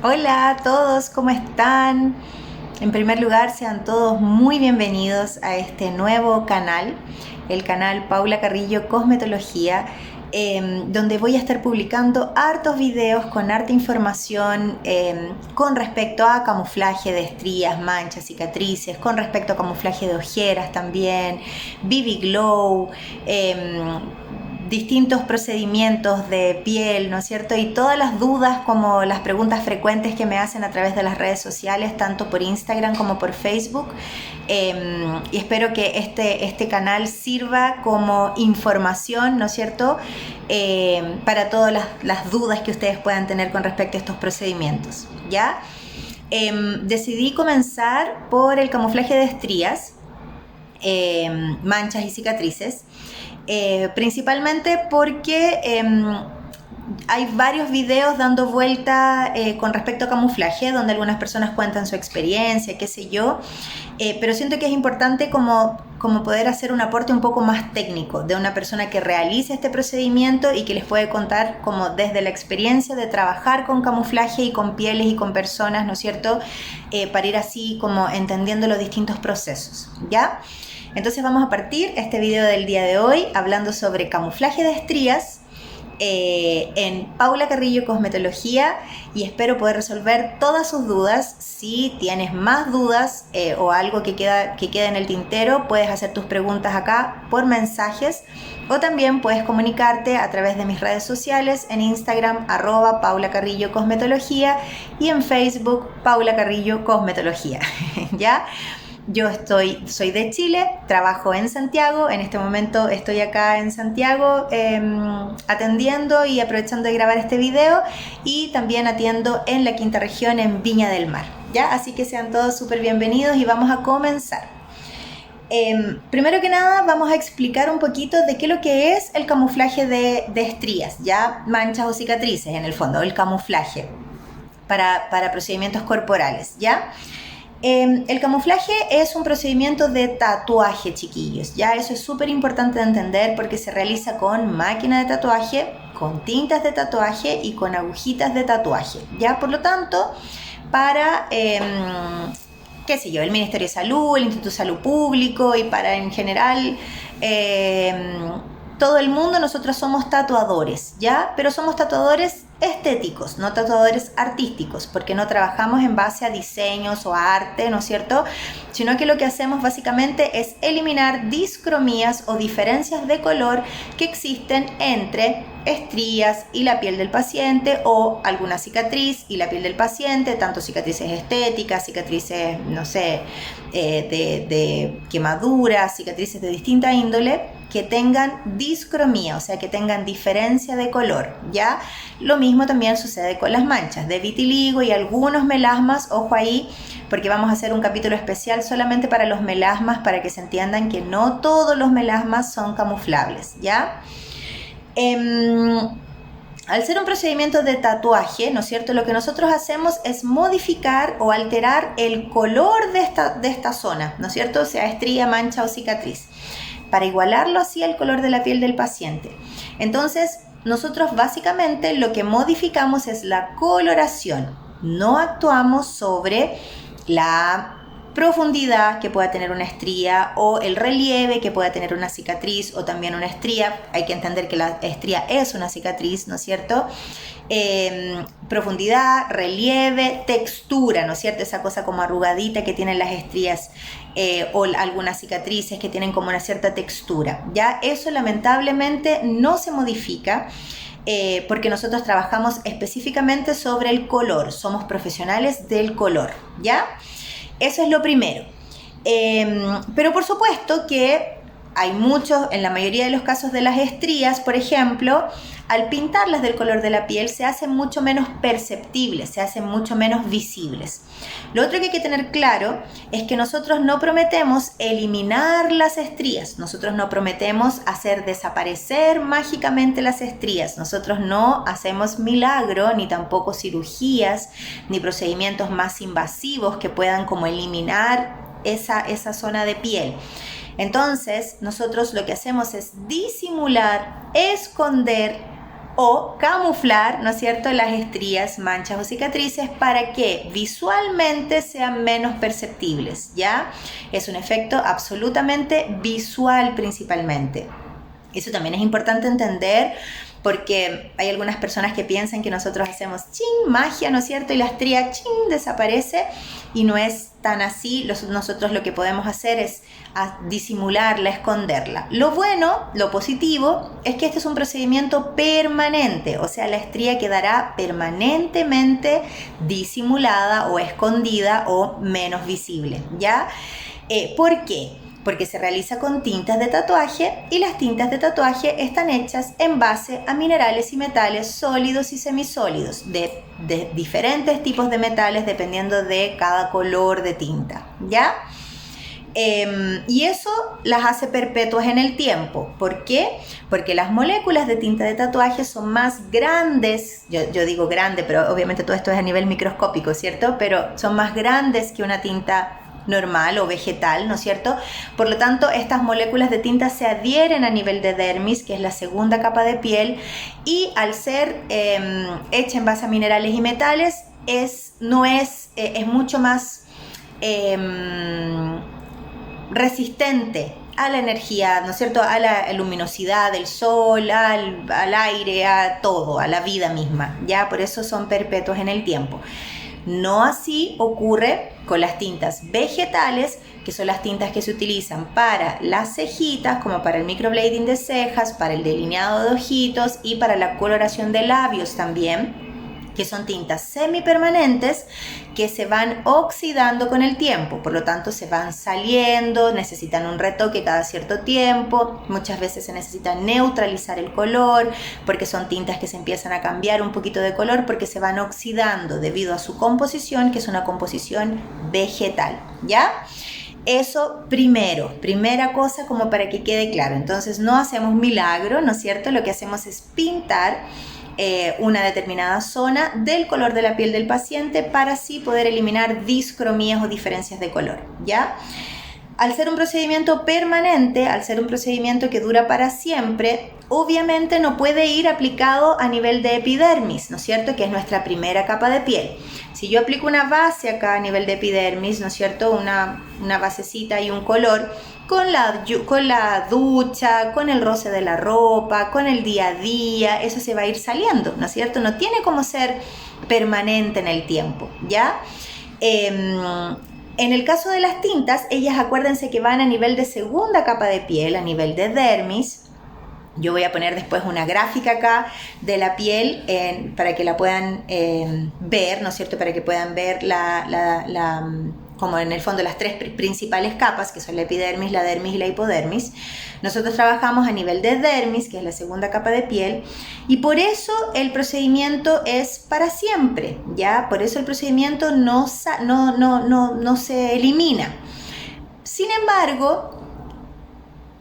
Hola a todos, ¿cómo están? En primer lugar, sean todos muy bienvenidos a este nuevo canal, el canal Paula Carrillo Cosmetología, donde voy a estar publicando hartos videos con harta información con respecto a camuflaje de estrías, manchas, cicatrices, con respecto a camuflaje de ojeras también, BB Glow, distintos procedimientos de piel, ¿no es cierto? Y todas las dudas como las preguntas frecuentes que me hacen a través de las redes sociales, tanto por Instagram como por Facebook. Y espero que este canal sirva como información, ¿no es cierto? Para todas las dudas que ustedes puedan tener con respecto a estos procedimientos, ¿ya? Decidí comenzar por el camuflaje de estrías, manchas y cicatrices. Principalmente porque hay varios videos dando vuelta con respecto a camuflaje, donde algunas personas cuentan su experiencia, qué sé yo, pero siento que es importante como poder hacer un aporte un poco más técnico de una persona que realice este procedimiento y que les puede contar como desde la experiencia de trabajar con camuflaje y con pieles y con personas, ¿no es cierto? Para ir así como entendiendo los distintos procesos, ¿ya? Entonces vamos a partir este video del día de hoy hablando sobre camuflaje de estrías en Paula Carrillo Cosmetología, y espero poder resolver todas sus dudas. Si tienes más dudas o algo que queda en el tintero, puedes hacer tus preguntas acá por mensajes, o también puedes comunicarte a través de mis redes sociales en Instagram @Paula Carrillo Cosmetología y en Facebook Paula Carrillo Cosmetología. ¿Ya? Yo soy de Chile, trabajo en Santiago, en este momento estoy acá en Santiago atendiendo y aprovechando de grabar este video, y también atiendo en la quinta región, en Viña del Mar, ¿ya? Así que sean todos súper bienvenidos y vamos a comenzar. Primero que nada vamos a explicar un poquito de qué es lo que es el camuflaje de estrías, ya manchas o cicatrices, en el fondo, el camuflaje para procedimientos corporales, ¿ya? El camuflaje es un procedimiento de tatuaje, chiquillos, ya eso es súper importante de entender porque se realiza con máquina de tatuaje, con tintas de tatuaje y con agujitas de tatuaje, ya. Por lo tanto, para qué sé yo, el Ministerio de Salud, el Instituto de Salud Público y para en general todo el mundo, nosotros somos tatuadores, ¿ya? Pero somos tatuadores estéticos, no tatuadores artísticos, porque no trabajamos en base a diseños o a arte, ¿no es cierto? Sino que lo que hacemos básicamente es eliminar discromías o diferencias de color que existen entre estrías y la piel del paciente, o alguna cicatriz y la piel del paciente, tanto cicatrices estéticas, cicatrices, no sé, de quemaduras, cicatrices de distinta índole, que tengan discromía, o sea, que tengan diferencia de color, ¿ya? Lo mismo también sucede con las manchas de vitiligo y algunos melasmas, ojo ahí, porque vamos a hacer un capítulo especial solamente para los melasmas, para que se entiendan que no todos los melasmas son camuflables, ¿ya? Al ser un procedimiento de tatuaje, ¿no es cierto? Lo que nosotros hacemos es modificar o alterar el color de esta zona, ¿no es cierto? Sea estría, mancha o cicatriz, para igualarlo así al color de la piel del paciente. Entonces, nosotros básicamente lo que modificamos es la coloración. No actuamos sobre la profundidad que pueda tener una estría o el relieve que pueda tener una cicatriz o también una estría. Hay que entender que la estría es una cicatriz, ¿no es cierto? Profundidad, relieve, textura, ¿no es cierto? Esa cosa como arrugadita que tienen las estrías o algunas cicatrices que tienen como una cierta textura, ¿ya? Eso lamentablemente no se modifica. Porque nosotros trabajamos específicamente sobre el color, somos profesionales del color, ¿ya? Eso es lo primero. Pero por supuesto que hay muchos, en la mayoría de los casos de las estrías, por ejemplo, al pintarlas del color de la piel se hacen mucho menos perceptibles, se hacen mucho menos visibles. Lo otro que hay que tener claro es que nosotros no prometemos eliminar las estrías, nosotros no prometemos hacer desaparecer mágicamente las estrías, nosotros no hacemos milagro, ni tampoco cirugías, ni procedimientos más invasivos que puedan como eliminar esa zona de piel. Entonces, nosotros lo que hacemos es disimular, esconder o camuflar, ¿no es cierto?, las estrías, manchas o cicatrices para que visualmente sean menos perceptibles, ¿ya? Es un efecto absolutamente visual principalmente. Eso también es importante entender porque hay algunas personas que piensan que nosotros hacemos ching, magia, ¿no es cierto? Y la estría ching, desaparece y no es tan así. Nosotros lo que podemos hacer es disimularla, esconderla. Lo bueno, lo positivo, es que este es un procedimiento permanente, o sea, la estría quedará permanentemente disimulada o escondida o menos visible, ¿ya? ¿Por qué? Porque se realiza con tintas de tatuaje y las tintas de tatuaje están hechas en base a minerales y metales sólidos y semisólidos de diferentes tipos de metales dependiendo de cada color de tinta, ¿ya? Y eso las hace perpetuas en el tiempo. ¿Por qué? Porque las moléculas de tinta de tatuaje son más grandes, yo digo grande, pero obviamente todo esto es a nivel microscópico, ¿cierto? Pero son más grandes que una tinta normal o vegetal, ¿no es cierto? Por lo tanto, estas moléculas de tinta se adhieren a nivel de dermis, que es la segunda capa de piel, y al ser hecha en base a minerales y metales, es mucho más resistente a la energía, ¿no es cierto?, a la luminosidad del sol, al aire, a todo, a la vida misma, ¿ya? Por eso son perpetuos en el tiempo. No así ocurre con las tintas vegetales, que son las tintas que se utilizan para las cejitas, como para el microblading de cejas, para el delineado de ojitos y para la coloración de labios también, que son tintas semipermanentes que se van oxidando con el tiempo, por lo tanto se van saliendo, necesitan un retoque cada cierto tiempo, muchas veces se necesita neutralizar el color, porque son tintas que se empiezan a cambiar un poquito de color porque se van oxidando debido a su composición, que es una composición vegetal, ¿ya? Eso primera cosa como para que quede claro. Entonces no hacemos milagro, ¿no es cierto? Lo que hacemos es pintar una determinada zona del color de la piel del paciente para así poder eliminar discromías o diferencias de color, ¿ya? Al ser un procedimiento permanente, al ser un procedimiento que dura para siempre, obviamente no puede ir aplicado a nivel de epidermis, ¿no es cierto?, que es nuestra primera capa de piel. Si yo aplico una base acá a nivel de epidermis, ¿no es cierto?, una basecita y un color, con la ducha, con el roce de la ropa, con el día a día, eso se va a ir saliendo, ¿no es cierto? No tiene como ser permanente en el tiempo, ¿ya? En el caso de las tintas, ellas acuérdense que van a nivel de segunda capa de piel, a nivel de dermis. Yo voy a poner después una gráfica acá de la piel para que la puedan ver, ¿no es cierto? Para que puedan ver como en el fondo las tres principales capas, que son la epidermis, la dermis y la hipodermis. Nosotros trabajamos a nivel de dermis, que es la segunda capa de piel, y por eso el procedimiento es para siempre, ¿ya? Por eso el procedimiento no se elimina. Sin embargo,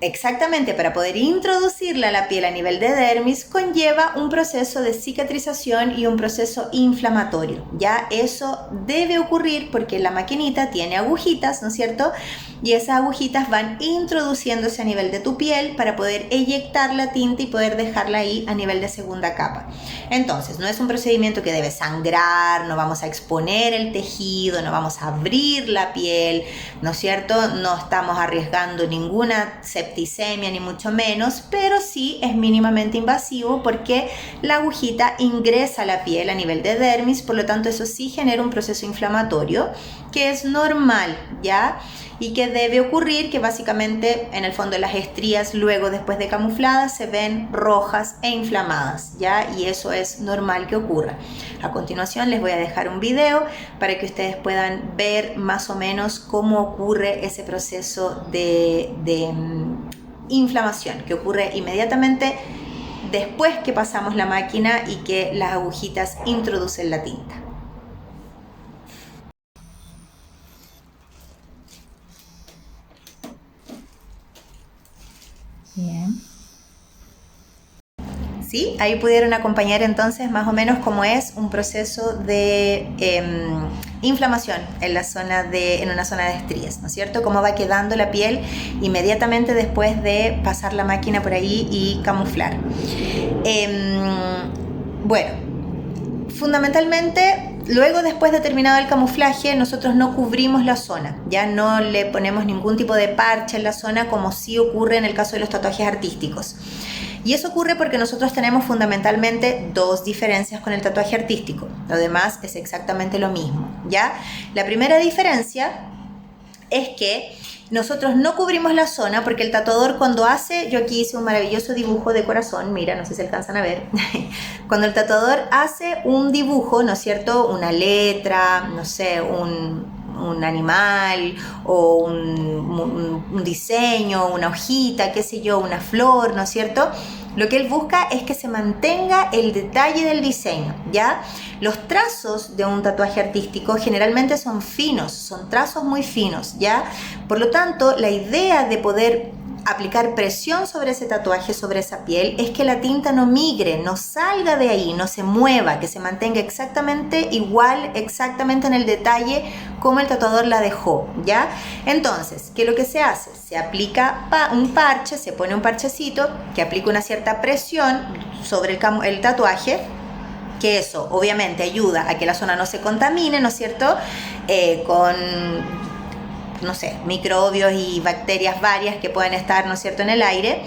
exactamente, para poder introducirla a la piel a nivel de dermis conlleva un proceso de cicatrización y un proceso inflamatorio. Ya eso debe ocurrir porque la maquinita tiene agujitas, ¿no es cierto? Y esas agujitas van introduciéndose a nivel de tu piel para poder eyectar la tinta y poder dejarla ahí a nivel de segunda capa. Entonces, no es un procedimiento que debe sangrar, no vamos a exponer el tejido, no vamos a abrir la piel, ¿no es cierto? No estamos arriesgando ninguna septicemia ni mucho menos, pero sí es mínimamente invasivo porque la agujita ingresa a la piel a nivel de dermis, por lo tanto eso sí genera un proceso inflamatorio que es normal, ¿ya? Y que debe ocurrir, que básicamente en el fondo las estrías luego después de camufladas se ven rojas e inflamadas, ¿ya? Y eso es normal que ocurra. A continuación les voy a dejar un video para que ustedes puedan ver más o menos cómo ocurre ese proceso de inflamación que ocurre inmediatamente después que pasamos la máquina y que las agujitas introducen la tinta. Bien. ¿Sí? Ahí pudieron acompañar entonces más o menos cómo es un proceso de inflamación en una zona de estrías, ¿no es cierto? Cómo va quedando la piel inmediatamente después de pasar la máquina por ahí y camuflar. Bueno, fundamentalmente, luego después de terminado el camuflaje, nosotros no cubrimos la zona, ya no le ponemos ningún tipo de parche en la zona como sí ocurre en el caso de los tatuajes artísticos. Y eso ocurre porque nosotros tenemos fundamentalmente dos diferencias con el tatuaje artístico. Lo demás es exactamente lo mismo, ¿ya? La primera diferencia es que nosotros no cubrimos la zona porque el tatuador cuando hace, yo aquí hice un maravilloso dibujo de corazón, mira, no sé si alcanzan a ver, cuando el tatuador hace un dibujo, ¿no es cierto? Una letra, no sé, un animal o un diseño, una hojita, qué sé yo, una flor, ¿no es cierto? Lo que él busca es que se mantenga el detalle del diseño, ¿ya? Los trazos de un tatuaje artístico generalmente son finos, son trazos muy finos, ¿ya? Por lo tanto, la idea de poder aplicar presión sobre ese tatuaje, sobre esa piel, es que la tinta no migre, no salga de ahí, no se mueva, que se mantenga exactamente igual, exactamente en el detalle como el tatuador la dejó, ¿ya? Entonces, ¿qué es lo que se hace? Se aplica un parche, se pone un parchecito que aplica una cierta presión sobre el tatuaje, que eso obviamente ayuda a que la zona no se contamine, ¿no es cierto? Con no sé, microbios y bacterias varias que pueden estar, ¿no es cierto?, en el aire,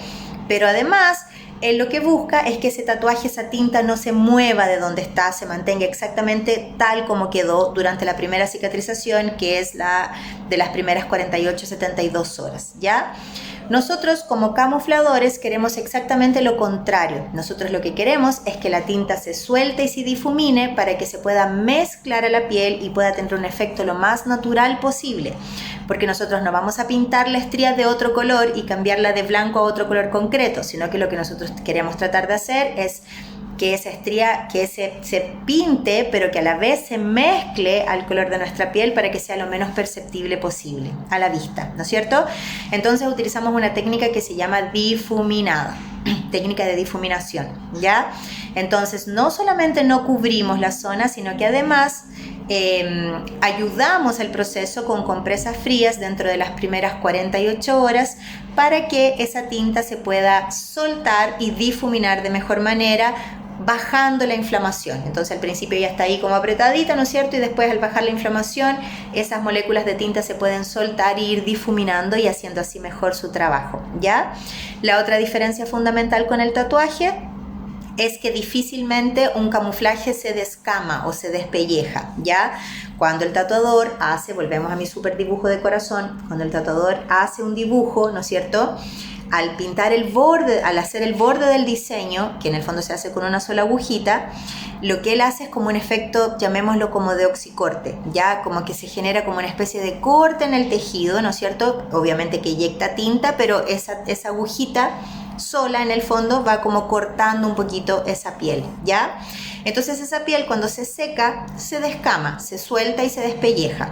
pero además lo que busca es que ese tatuaje, esa tinta no se mueva de donde está, se mantenga exactamente tal como quedó durante la primera cicatrización, que es la de las primeras 48-72 horas, ¿ya? Nosotros como camufladores queremos exactamente lo contrario. Nosotros lo que queremos es que la tinta se suelte y se difumine para que se pueda mezclar a la piel y pueda tener un efecto lo más natural posible. Porque nosotros no vamos a pintar la estría de otro color y cambiarla de blanco a otro color concreto, sino que lo que nosotros queremos tratar de hacer es que esa estría se pinte, pero que a la vez se mezcle al color de nuestra piel para que sea lo menos perceptible posible a la vista, ¿no es cierto? Entonces utilizamos una técnica que se llama difuminada, técnica de difuminación, ¿ya? Entonces no solamente no cubrimos la zona, sino que además ayudamos al proceso con compresas frías dentro de las primeras 48 horas para que esa tinta se pueda soltar y difuminar de mejor manera, bajando la inflamación. Entonces al principio ya está ahí como apretadita, ¿no es cierto? Y después al bajar la inflamación, esas moléculas de tinta se pueden soltar e ir difuminando y haciendo así mejor su trabajo, ¿ya? La otra diferencia fundamental con el tatuaje es que difícilmente un camuflaje se descama o se despelleja, ¿ya? Cuando el tatuador hace, volvemos a mi super dibujo de corazón, cuando el tatuador hace un dibujo, ¿no es cierto?, al pintar el borde, al hacer el borde del diseño, que en el fondo se hace con una sola agujita, lo que él hace es como un efecto, llamémoslo como de oxicorte, ya como que se genera como una especie de corte en el tejido, ¿no es cierto? Obviamente que inyecta tinta, pero esa agujita sola en el fondo va como cortando un poquito esa piel, ¿ya? Entonces esa piel cuando se seca se descama, se suelta y se despelleja.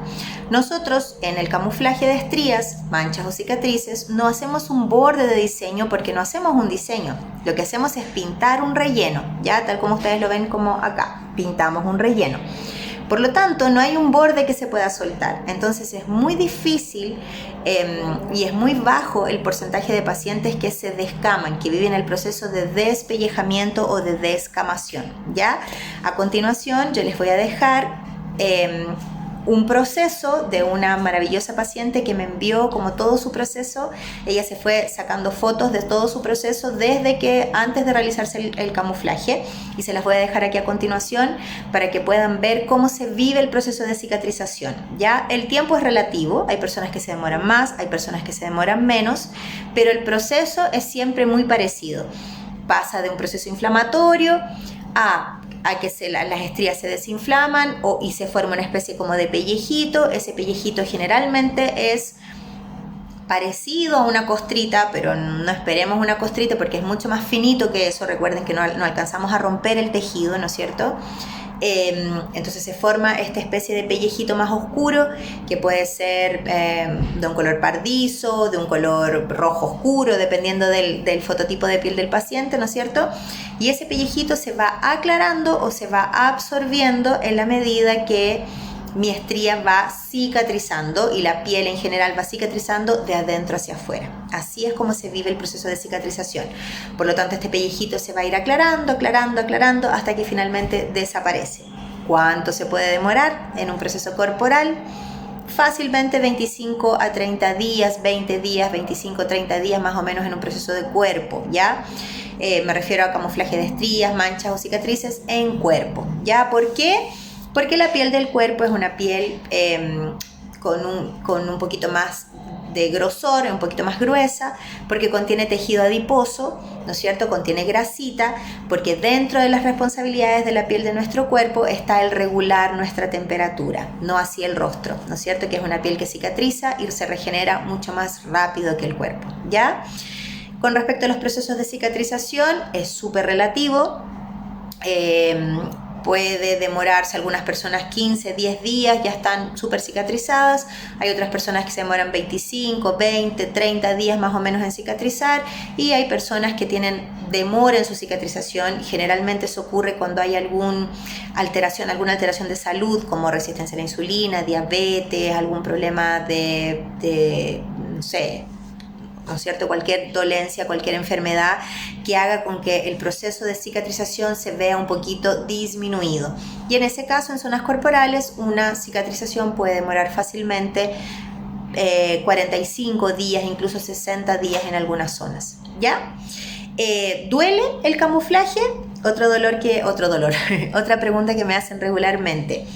Nosotros en el camuflaje de estrías, manchas o cicatrices no hacemos un borde de diseño porque no hacemos un diseño. Lo que hacemos es pintar un relleno, ya tal como ustedes lo ven como acá, pintamos un relleno. Por lo tanto, no hay un borde que se pueda soltar. Entonces es muy difícil y es muy bajo el porcentaje de pacientes que se descaman, que viven el proceso de despellejamiento o de descamación, ¿ya? A continuación, yo les voy a dejar un proceso de una maravillosa paciente que me envió como todo su proceso. Ella se fue sacando fotos de todo su proceso desde que antes de realizarse el camuflaje, y se las voy a dejar aquí a continuación para que puedan ver cómo se vive el proceso de cicatrización. Ya el tiempo es relativo, hay personas que se demoran más, hay personas que se demoran menos, pero el proceso es siempre muy parecido. Pasa de un proceso inflamatorio a que las estrías se desinflaman y se forma una especie como de pellejito. Ese pellejito generalmente es parecido a una costrita, pero no esperemos una costrita porque es mucho más finito que eso. Recuerden que no alcanzamos a romper el tejido, ¿no es cierto? Entonces se forma esta especie de pellejito más oscuro que puede ser de un color pardizo, de un color rojo oscuro, dependiendo del fototipo de piel del paciente, ¿no es cierto? Y ese pellejito se va aclarando o se va absorbiendo en la medida que mi estría va cicatrizando y la piel en general va cicatrizando de adentro hacia afuera. Así es como se vive el proceso de cicatrización. Por lo tanto, este pellejito se va a ir aclarando, aclarando, aclarando hasta que finalmente desaparece. ¿Cuánto se puede demorar en un proceso corporal? Fácilmente 25 a 30 días, 20 días, 25, 30 días más o menos en un proceso de cuerpo, ¿ya? Me refiero a camuflaje de estrías, manchas o cicatrices en cuerpo, ¿ya? ¿Por qué? Porque la piel del cuerpo es una piel con un poquito más de grosor, un poquito más gruesa, porque contiene tejido adiposo, ¿no es cierto? Contiene grasita, porque dentro de las responsabilidades de la piel de nuestro cuerpo está el regular nuestra temperatura, no así el rostro, ¿no es cierto? Que es una piel que cicatriza y se regenera mucho más rápido que el cuerpo, ¿ya? Con respecto a los procesos de cicatrización, es súper relativo. Puede demorarse algunas personas 15, 10 días, ya están súper cicatrizadas. Hay otras personas que se demoran 25, 20, 30 días más o menos en cicatrizar. Y hay personas que tienen demora en su cicatrización. Generalmente eso ocurre cuando hay alguna alteración de salud, como resistencia a la insulina, diabetes, algún problema no sé, ¿no es cierto? Cualquier dolencia, cualquier enfermedad que haga con que el proceso de cicatrización se vea un poquito disminuido. Y en ese caso, en zonas corporales, una cicatrización puede demorar fácilmente 45 días, incluso 60 días en algunas zonas, ¿ya? ¿Duele el camuflaje? Otra pregunta que me hacen regularmente.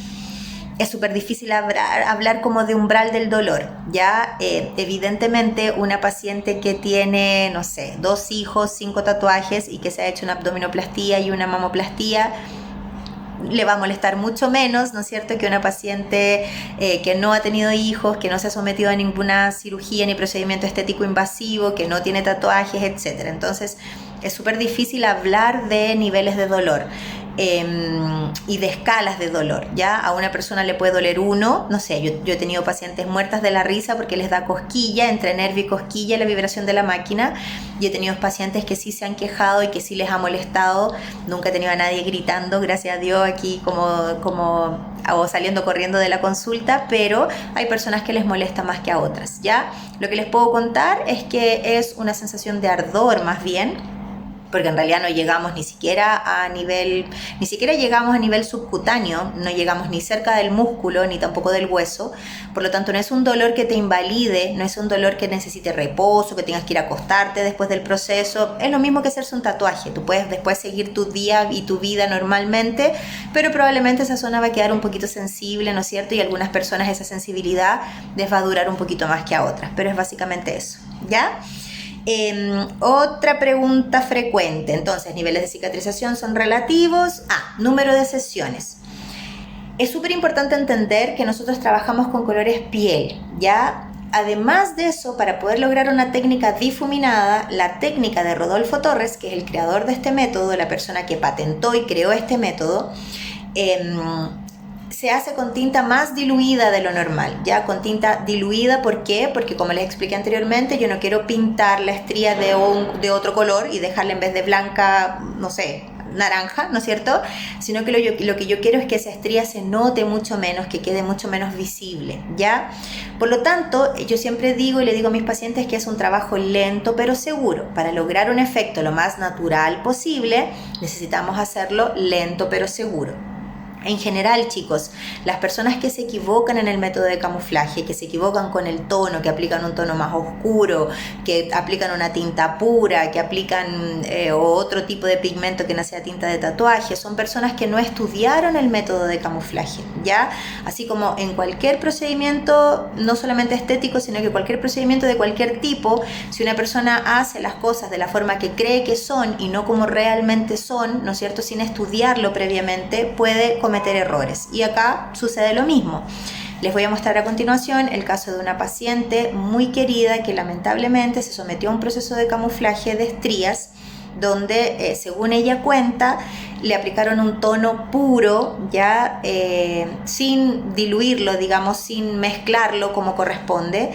Es súper difícil hablar como de umbral del dolor, ¿ya? Evidentemente una paciente que tiene, no sé, 2 hijos, 5 tatuajes y que se ha hecho una abdominoplastía y una mamoplastía, le va a molestar mucho menos, ¿no es cierto?, que una paciente que no ha tenido hijos, que no se ha sometido a ninguna cirugía ni procedimiento estético invasivo, que no tiene tatuajes, etc. Entonces es súper difícil hablar de niveles de dolor. Y de escalas de dolor, ¿ya? A una persona le puede doler uno, no sé, yo he tenido pacientes muertas de la risa porque les da cosquilla, entre nervio y cosquilla la vibración de la máquina, y he tenido pacientes que sí se han quejado y que sí les ha molestado. Nunca he tenido a nadie gritando, gracias a Dios, aquí o saliendo corriendo de la consulta, pero hay personas que les molesta más que a otras, ¿ya? Lo que les puedo contar es que es una sensación de ardor más bien, porque en realidad no llegamos ni siquiera llegamos a nivel subcutáneo, no llegamos ni cerca del músculo ni tampoco del hueso. Por lo tanto, no es un dolor que te invalide, no es un dolor que necesite reposo, que tengas que ir a acostarte después del proceso. Es lo mismo que hacerse un tatuaje. Tú puedes después seguir tu día y tu vida normalmente, pero probablemente esa zona va a quedar un poquito sensible, ¿no es cierto? Y a algunas personas esa sensibilidad les va a durar un poquito más que a otras, pero es básicamente eso, ¿ya? Otra pregunta frecuente, entonces, niveles de cicatrización son relativos a número de sesiones. Es súper importante entender que nosotros trabajamos con colores piel, ¿ya? Además de eso, para poder lograr una técnica difuminada, la técnica de Rodolfo Torres, que es el creador de este método, la persona que patentó y creó este método, se hace con tinta más diluida de lo normal, ¿ya? Con tinta diluida, ¿por qué? Porque como les expliqué anteriormente, yo no quiero pintar la estría de otro color y dejarla en vez de blanca, no sé, naranja, ¿no es cierto? Sino que lo que yo quiero es que esa estría se note mucho menos, que quede mucho menos visible, ¿ya? Por lo tanto, yo siempre digo y le digo a mis pacientes que es un trabajo lento pero seguro. Para lograr un efecto lo más natural posible, necesitamos hacerlo lento pero seguro. En general, chicos, las personas que se equivocan en el método de camuflaje, que se equivocan con el tono, que aplican un tono más oscuro, que aplican una tinta pura, que aplican otro tipo de pigmento que no sea tinta de tatuaje, son personas que no estudiaron el método de camuflaje, ¿ya? Así como en cualquier procedimiento, no solamente estético, sino que cualquier procedimiento de cualquier tipo, si una persona hace las cosas de la forma que cree que son y no como realmente son, ¿no es cierto?, sin estudiarlo previamente, puede cometer errores. Y acá sucede lo mismo. Les voy a mostrar a continuación el caso de una paciente muy querida que lamentablemente se sometió a un proceso de camuflaje de estrías donde, según ella cuenta, le aplicaron un tono puro, ya sin diluirlo, digamos, sin mezclarlo como corresponde.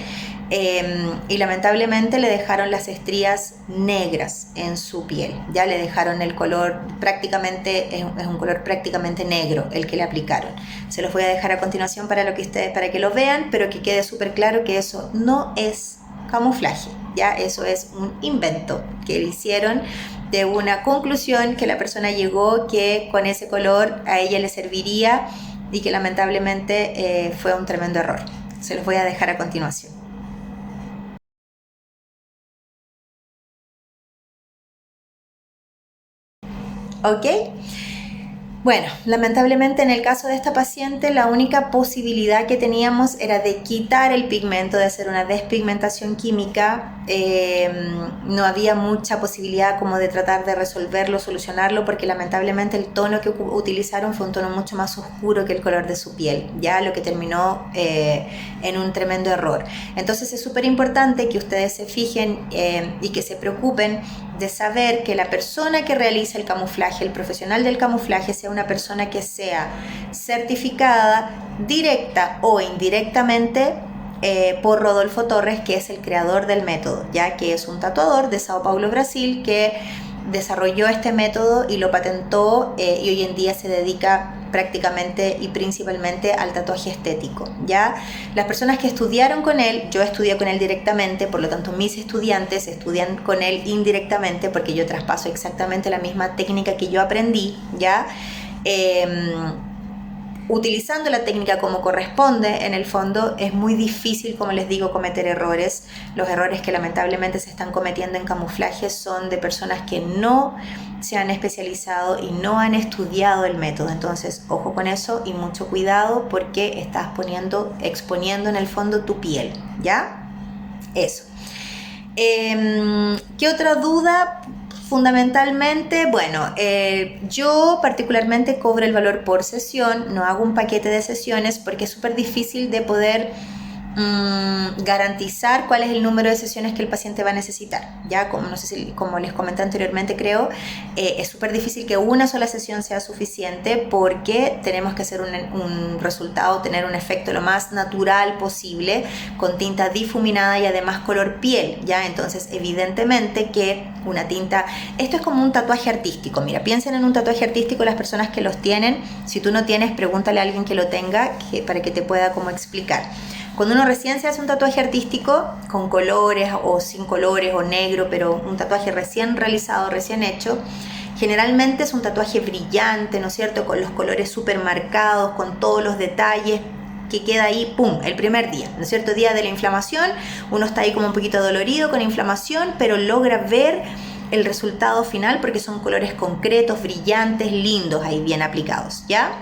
Y lamentablemente le dejaron las estrías negras en su piel, ya le dejaron el color prácticamente, es un color prácticamente negro el que le aplicaron. Se los voy a dejar a continuación para que lo vean, pero que quede súper claro que eso no es camuflaje, ya eso es un invento que le hicieron de una conclusión que la persona llegó que con ese color a ella le serviría y que lamentablemente fue un tremendo error. Se los voy a dejar a continuación. ¿Ok? Bueno, lamentablemente en el caso de esta paciente la única posibilidad que teníamos era de quitar el pigmento, de hacer una despigmentación química. No había mucha posibilidad como de tratar de resolverlo, solucionarlo, porque lamentablemente el tono que utilizaron fue un tono mucho más oscuro que el color de su piel, ya lo que terminó en un tremendo error. Entonces es súper importante que ustedes se fijen y que se preocupen de saber que la persona que realiza el camuflaje, el profesional del camuflaje, sea una persona que sea certificada directa o indirectamente por Rodolfo Torres, que es el creador del método, ya que es un tatuador de Sao Paulo, Brasil, que desarrolló este método y lo patentó y hoy en día se dedica prácticamente y principalmente al tatuaje estético, ¿ya? Las personas que estudiaron con él, yo estudié con él directamente, por lo tanto mis estudiantes estudian con él indirectamente porque yo traspaso exactamente la misma técnica que yo aprendí, ¿ya? Utilizando la técnica como corresponde, en el fondo es muy difícil, como les digo, cometer errores. Los errores que lamentablemente se están cometiendo en camuflaje son de personas que no se han especializado y no han estudiado el método. Entonces, ojo con eso y mucho cuidado porque estás exponiendo en el fondo tu piel, ¿ya? Eso. ¿Qué otra duda? Fundamentalmente, bueno, yo particularmente cobro el valor por sesión, no hago un paquete de sesiones porque es súper difícil de poder garantizar cuál es el número de sesiones que el paciente va a necesitar. Ya, como, no sé si, como les comenté anteriormente, creo, es súper difícil que una sola sesión sea suficiente porque tenemos que hacer un resultado, tener un efecto lo más natural posible, con tinta difuminada y además color piel, ¿ya? Entonces, evidentemente que una tinta, esto es como un tatuaje artístico. Mira, piensen en un tatuaje artístico las personas que los tienen. Si tú no tienes, pregúntale a alguien que lo tenga para que te pueda como explicar. Cuando uno recién se hace un tatuaje artístico con colores o sin colores o negro, pero un tatuaje recién realizado, recién hecho, generalmente es un tatuaje brillante, ¿no es cierto? Con los colores súper marcados, con todos los detalles, que queda ahí, pum, el primer día, ¿no es cierto? Día de la inflamación, uno está ahí como un poquito dolorido con inflamación, pero logra ver el resultado final porque son colores concretos, brillantes, lindos, ahí bien aplicados, ¿ya?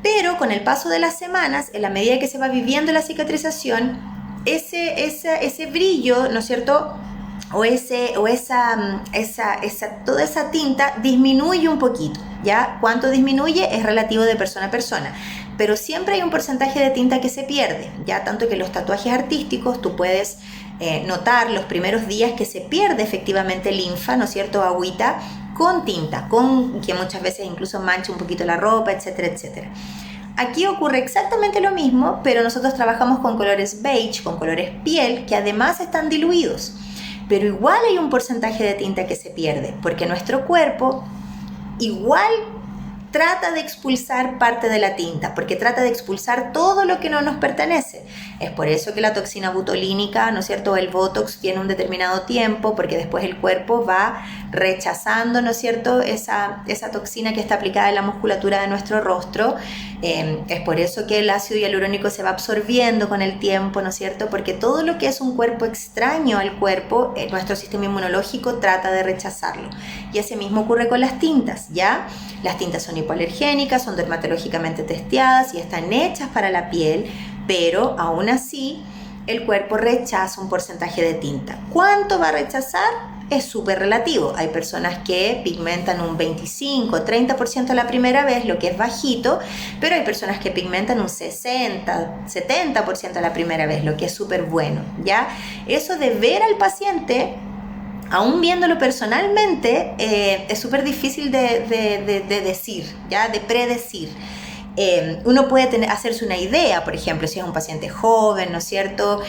Pero con el paso de las semanas, en la medida que se va viviendo la cicatrización, ese brillo, ¿no es cierto? Toda esa tinta disminuye un poquito, ¿ya? ¿Cuánto disminuye? Es relativo de persona a persona, pero siempre hay un porcentaje de tinta que se pierde, ¿ya? Tanto que los tatuajes artísticos tú puedes notar los primeros días que se pierde efectivamente linfa, ¿no es cierto? Agüita, con tinta, que muchas veces incluso mancha un poquito la ropa, etcétera, etcétera. Aquí ocurre exactamente lo mismo, pero nosotros trabajamos con colores beige, con colores piel, que además están diluidos. Pero igual hay un porcentaje de tinta que se pierde, porque nuestro cuerpo igual trata de expulsar parte de la tinta, porque trata de expulsar todo lo que no nos pertenece. Es por eso que la toxina butolínica, ¿no es cierto?, el Botox tiene un determinado tiempo, porque después el cuerpo va rechazando, ¿no es cierto?, esa toxina que está aplicada en la musculatura de nuestro rostro. Es por eso que el ácido hialurónico se va absorbiendo con el tiempo, ¿no es cierto?, porque todo lo que es un cuerpo extraño al cuerpo, nuestro sistema inmunológico trata de rechazarlo. Y así mismo ocurre con las tintas, ¿ya? Las tintas son hipoalergénicas, son dermatológicamente testeadas y están hechas para la piel, pero aún así el cuerpo rechaza un porcentaje de tinta. ¿Cuánto va a rechazar? Es súper relativo. Hay personas que pigmentan un 25, 30% la primera vez, lo que es bajito, pero hay personas que pigmentan un 60, 70% la primera vez, lo que es súper bueno, ¿ya? Eso de ver al paciente aún viéndolo personalmente, es súper difícil de decir, ¿ya? De predecir. Uno puede hacerse una idea, por ejemplo, si es un paciente joven, ¿no es cierto?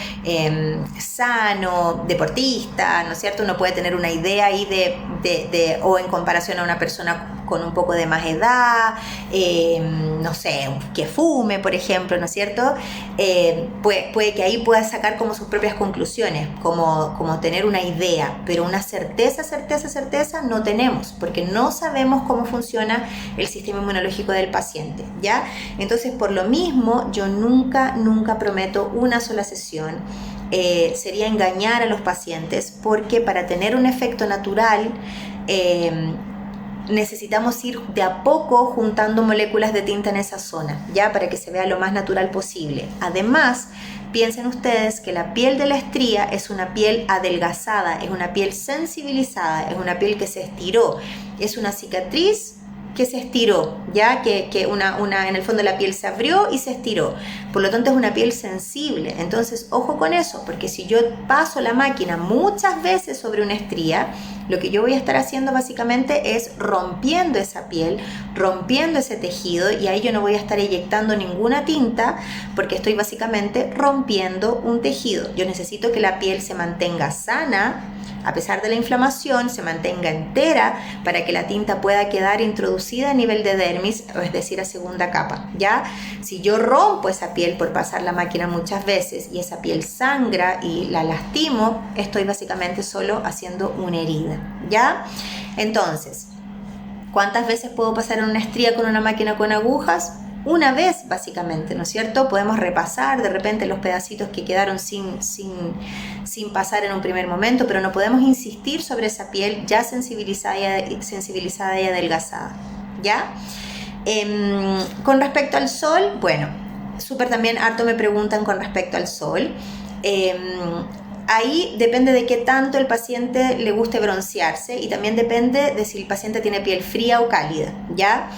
Sano, deportista, ¿no es cierto? Uno puede tener una idea ahí o en comparación a una persona con un poco de más edad, no sé, que fume, por ejemplo, ¿no es cierto? Puede que ahí pueda sacar como sus propias conclusiones, como tener una idea, pero una certeza no tenemos, porque no sabemos cómo funciona el sistema inmunológico del paciente, ¿ya? Entonces, por lo mismo, yo nunca prometo una sola sesión. Sería engañar a los pacientes, porque para tener un efecto natural, necesitamos ir de a poco juntando moléculas de tinta en esa zona, ya, para que se vea lo más natural posible. Además, piensen ustedes que la piel de la estría es una piel adelgazada, es una piel sensibilizada, es una piel que se estiró, es una cicatriz que se estiró, ya que en el fondo la piel se abrió y se estiró, por lo tanto es una piel sensible. Entonces ojo con eso, porque si yo paso la máquina muchas veces sobre una estría, lo que yo voy a estar haciendo básicamente es rompiendo esa piel, rompiendo ese tejido, y ahí yo no voy a estar eyectando ninguna tinta, porque estoy básicamente rompiendo un tejido. Yo necesito que la piel se mantenga sana, a pesar de la inflamación, se mantenga entera, para que la tinta pueda quedar introducida a nivel de dermis, es decir, a segunda capa, ¿ya? Si yo rompo esa piel por pasar la máquina muchas veces y esa piel sangra y la lastimo, estoy básicamente solo haciendo una herida, ¿ya? Entonces, ¿cuántas veces puedo pasar en una estría con una máquina con agujas? Una vez, básicamente, ¿no es cierto? Podemos repasar de repente los pedacitos que quedaron sin pasar en un primer momento, pero no podemos insistir sobre esa piel ya sensibilizada y adelgazada, ¿ya? Con respecto al sol, bueno, súper también harto me preguntan con respecto al sol. Ahí depende de qué tanto el paciente le guste broncearse, y también depende de si el paciente tiene piel fría o cálida, ¿ya?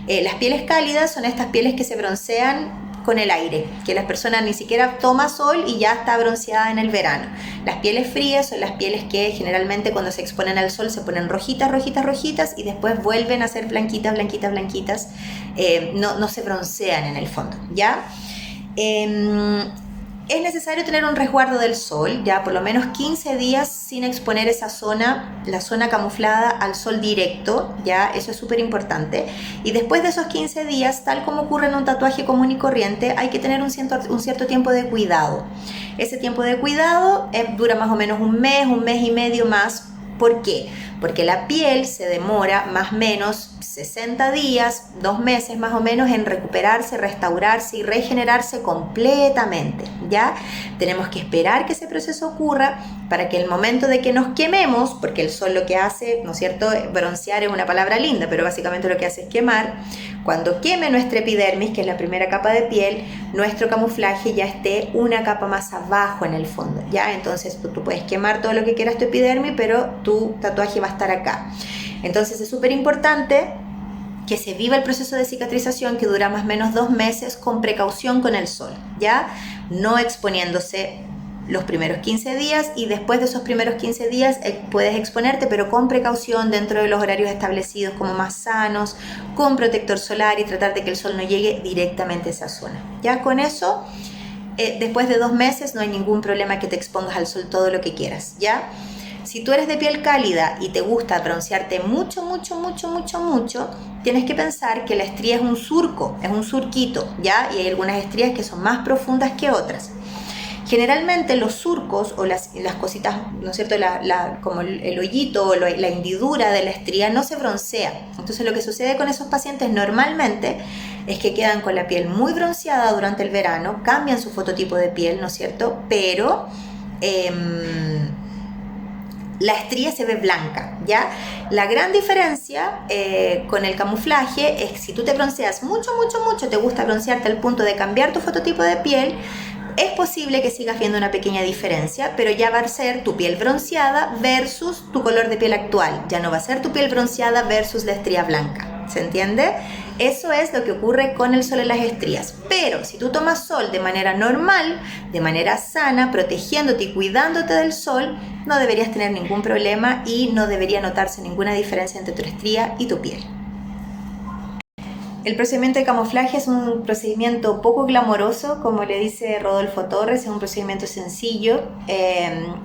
Las pieles cálidas son estas pieles que se broncean con el aire, que la persona ni siquiera toma sol y ya está bronceada en el verano. Las pieles frías son las pieles que generalmente cuando se exponen al sol se ponen rojitas y después vuelven a ser blanquitas, no se broncean en el fondo, ¿ya? Es necesario tener un resguardo del sol, ya por lo menos 15 días sin exponer esa zona, la zona camuflada, al sol directo, ya, eso es súper importante. Y después de esos 15 días, tal como ocurre en un tatuaje común y corriente, hay que tener un cierto tiempo de cuidado. Ese tiempo de cuidado dura más o menos un mes y medio más. ¿Por qué? Porque la piel se demora más o menos 60 días, 2 meses más o menos, en recuperarse, restaurarse y regenerarse completamente, ¿ya? Tenemos que esperar que ese proceso ocurra para que el momento de que nos quememos, porque el sol lo que hace, ¿no es cierto? Broncear es una palabra linda, pero básicamente lo que hace es quemar. Cuando queme nuestra epidermis, que es la primera capa de piel, nuestro camuflaje ya esté una capa más abajo en el fondo, ¿ya? Entonces tú puedes quemar todo lo que quieras tu epidermis, pero tu tatuaje va a estar acá. Entonces es súper importante que se viva el proceso de cicatrización, que dura más o menos 2 meses, con precaución con el sol, ¿ya? No exponiéndose los primeros 15 días, y después de esos primeros 15 días puedes exponerte, pero con precaución, dentro de los horarios establecidos como más sanos, con protector solar, y tratar de que el sol no llegue directamente a esa zona. Ya con eso, después de 2 meses no hay ningún problema que te expongas al sol todo lo que quieras, ¿ya? Si tú eres de piel cálida y te gusta broncearte mucho, tienes que pensar que la estría es un surco, es un surquito, ¿ya? Y hay algunas estrías que son más profundas que otras. Generalmente los surcos o las cositas, ¿no es cierto? Como el hoyito o la hendidura de la estría no se broncea. Entonces lo que sucede con esos pacientes normalmente es que quedan con la piel muy bronceada durante el verano, cambian su fototipo de piel, ¿no es cierto? Pero la estría se ve blanca, ¿ya? La gran diferencia con el camuflaje es que si tú te bronceas mucho, te gusta broncearte al punto de cambiar tu fototipo de piel, es posible que sigas viendo una pequeña diferencia, pero ya va a ser tu piel bronceada versus tu color de piel actual. Ya no va a ser tu piel bronceada versus la estría blanca. ¿Se entiende? Eso es lo que ocurre con el sol en las estrías. Pero si tú tomas sol de manera normal, de manera sana, protegiéndote y cuidándote del sol, no deberías tener ningún problema y no debería notarse ninguna diferencia entre tu estría y tu piel. El procedimiento de camuflaje es un procedimiento poco glamoroso, como le dice Rodolfo Torres, es un procedimiento sencillo,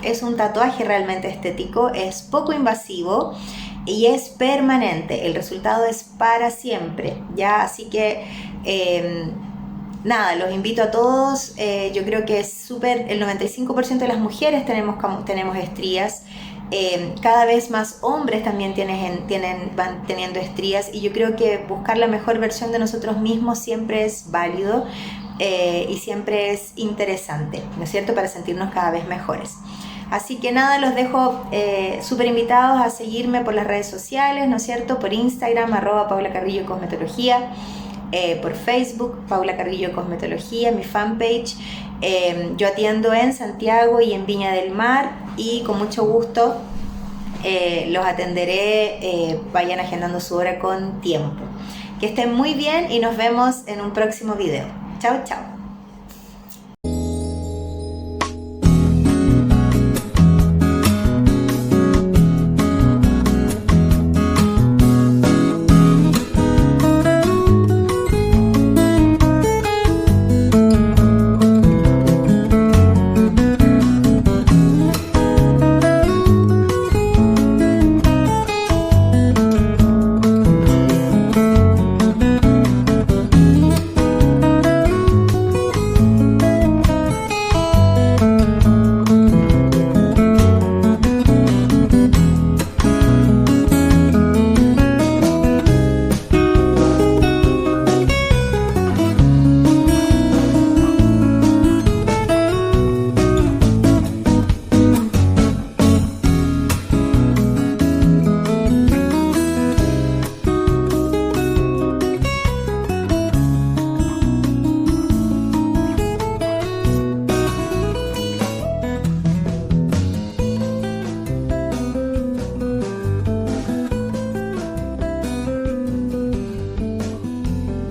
es un tatuaje realmente estético, es poco invasivo y es permanente, el resultado es para siempre, ¿ya? Así que nada, los invito a todos, yo creo que es súper, el 95% de las mujeres tenemos estrías, cada vez más hombres también van teniendo estrías y yo creo que buscar la mejor versión de nosotros mismos siempre es válido y siempre es interesante, ¿no es cierto?, para sentirnos cada vez mejores. Así que nada, los dejo súper invitados a seguirme por las redes sociales, ¿no es cierto?, por Instagram, @PaulaCarrilloCosmetología, por Facebook, Paula Carrillo Cosmetología, mi fanpage. Yo atiendo en Santiago y en Viña del Mar y con mucho gusto los atenderé, vayan agendando su hora con tiempo. Que estén muy bien y nos vemos en un próximo video. Chao, chao.